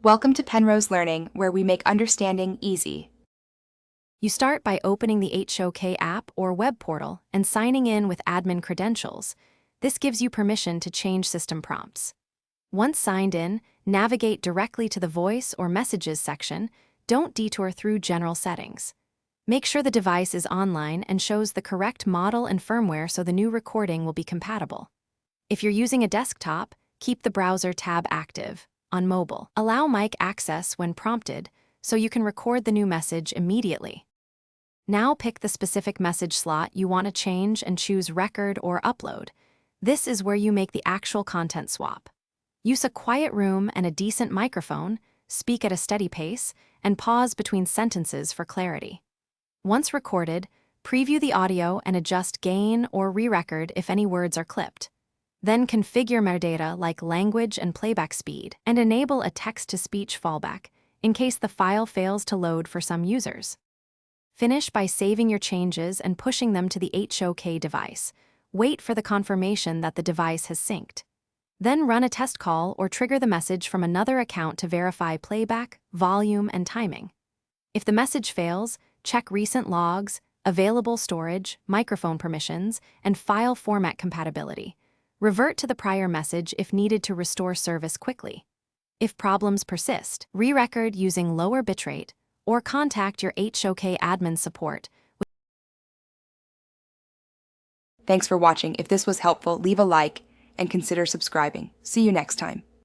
Welcome to Penrose Learning, where we make understanding easy. You start by opening the HOK app or web portal and signing in with admin credentials. This gives you permission to change system prompts. Once signed in, navigate directly to the Voice or Messages section. Don't detour through general settings. Make sure the device is online and shows the correct model and firmware so the new recording will be compatible. If you're using a desktop, keep the browser tab active. On mobile, allow mic access when prompted so you can record the new message immediately. Now pick the specific message slot you want to change and choose Record or Upload. This is where you make the actual content swap. Use a quiet room and a decent microphone, speak at a steady pace, and pause between sentences for clarity. Once recorded, preview the audio and adjust gain or re-record if any words are clipped. Then configure metadata like language and playback speed, and enable a text-to-speech fallback in case the file fails to load for some users. Finish by saving your changes and pushing them to the HOK device. Wait for the confirmation that the device has synced. Then run a test call or trigger the message from another account to verify playback, volume, and timing. If the message fails, check recent logs, available storage, microphone permissions, and file format compatibility. Revert to the prior message if needed to restore service quickly. If problems persist, re-record using lower bitrate or contact your HOK admin support. Thanks for watching. If this was helpful, leave a like and consider subscribing. See you next time.